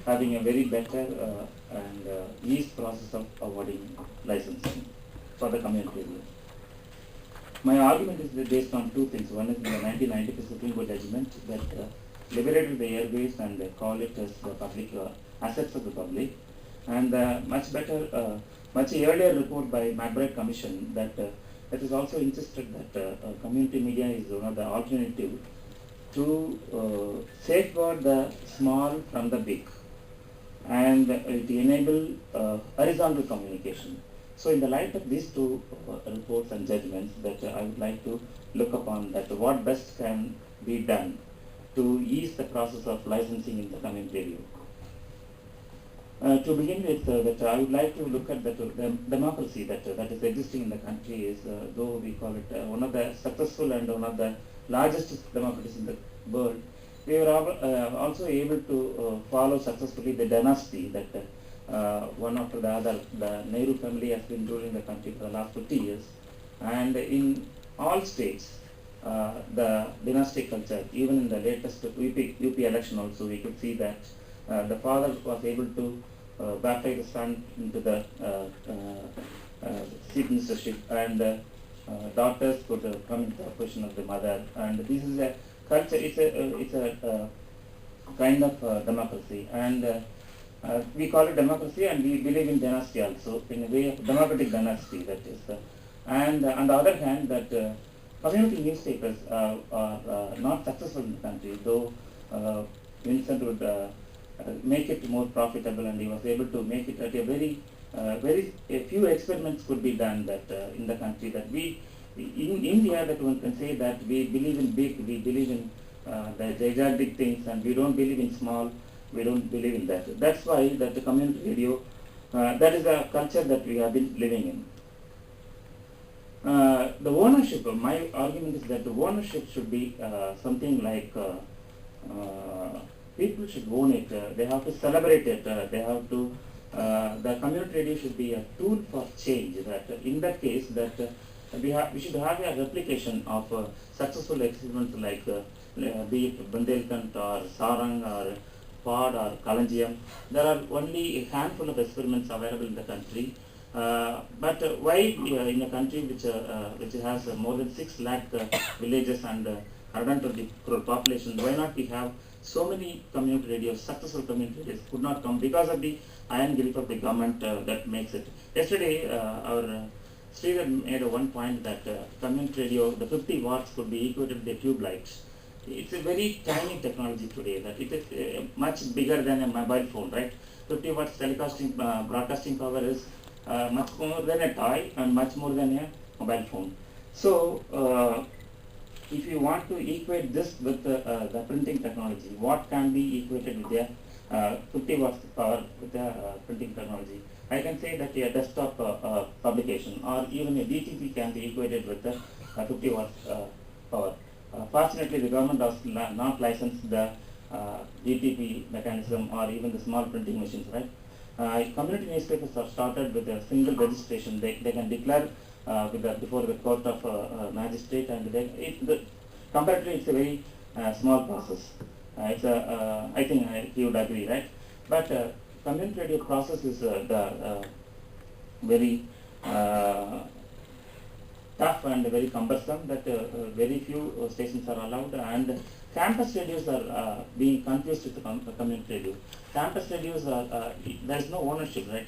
having a very better and ease process of awarding licensing for the community radio. My argument is based on two things. One is the 1990 Supreme Court judgment that liberated the airways and call it as the public assets of the public, and much better, much earlier report by McBride Commission that that is also insisted that community media is one of the alternative to safeguard the small from the big, and it enable horizontal communication. So in the light of these two reports and judgments, that I would like to look upon that what best can be done to ease the process of licensing in the community radio. To begin with, that I would like to look at the democracy that is existing in the country is, though we call it one of the successful and one of the largest democracies in the world, we were also able to follow successfully the dynasty that one after the other, the Nehru family has been ruling the country for the last 50 years, and in all states, the dynastic culture, even in the latest UP election also, we could see that the father was able to baptize the son into the chief ministership, and daughters could come into the position of the mother, and this is a culture. It's a kind of democracy, and we call it democracy, and we believe in dynasty also, in a way of democratic dynasty, that is. And on the other hand, that community newspapers are not successful in the country, though Vincent would make it more profitable, and he was able to make it at a few experiments could be done that in the country, that we, in India, that one can say that we believe in big, we believe in the gigantic things, and we don't believe in small. We don't believe in that. That's why that the community radio, that is the culture that we have been living in. The ownership, my argument is that the ownership should be something like people should own it. They have to celebrate it. They have to. The community radio should be a tool for change. That in that case, that we should have a replication of successful experiments like be it Bundelkhand or Sarang or Pod or Kalanjiam. There are only a handful of experiments available in the country. But why in a country which has more than 6 lakh villages and 120 crore population, why not we have so many community radios, successful community radios could not come because of the iron grip of the government that makes it. Yesterday, our Sridhar made one point that community radio, the 50 watts could be equated with the tube lights. It's a very tiny technology today, that it is much bigger than a mobile phone, right? 50 watts telecasting, broadcasting power is much more than a toy and much more than a mobile phone. So, if you want to equate this with the printing technology, what can be equated with the 50 watts power with the printing technology? I can say that a desktop publication or even a DTP can be equated with the 50 watts power. Fortunately, the government does not license the DTP mechanism or even the small printing machines, right? Community newspapers are started with a single registration. They can declare before the court of magistrate, and comparatively it's a very small process. I think you would agree, right? But community radio process is the very tough and very cumbersome, that very few stations are allowed, and campus radios are being confused with the community radio. Campus radios are, there is no ownership, right?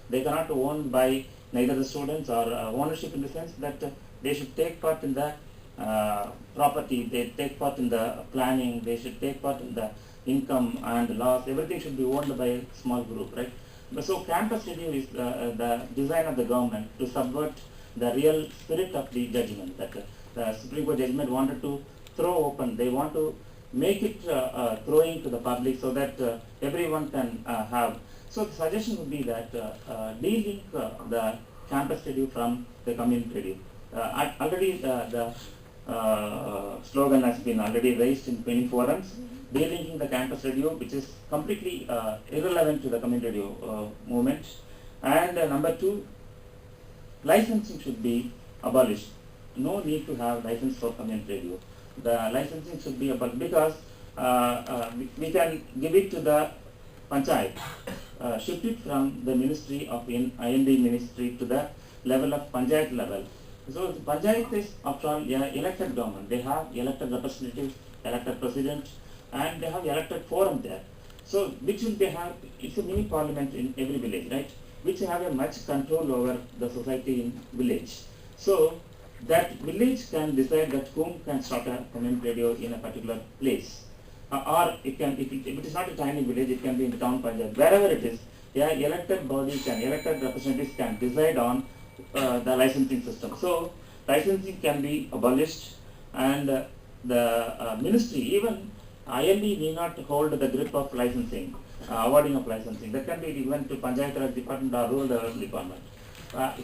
They cannot be owned by neither the students or ownership in the sense that they should take part in the property, they take part in the planning, they should take part in the income and loss, everything should be owned by a small group, right? So campus radio is the design of the government to subvert the real spirit of the judgment, that the Supreme Court judgment wanted to throw open. They want to make it throwing to the public so that everyone can have. So the suggestion would be that de-link the campus radio from the community radio. Already the slogan has been already raised in many forums, de-linking the campus radio, which is completely irrelevant to the community radio movement. And number 2, licensing should be abolished. No need to have license for community radio. The licensing should be abolished because we can give it to the panchayat, shift it from the ministry of IND ministry to the level of panchayat level. So the panchayat is after all elected government. They have elected representatives, elected president, and they have elected forum there. So which will they have? It's a mini parliament in every village, right? Which have a much control over the society in village. So that village can decide that whom can start a community radio in a particular place. Or it can, if it is not a tiny village, it can be in the town panchayat, wherever it is. Elected bodies and elected representatives can decide on the licensing system. So licensing can be abolished, and the ministry, even IND need not hold the grip of licensing, awarding of licensing. That can be given to Panchayat Raj Department or Rural Development Department.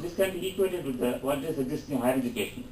This can be equated with what is existing in higher education.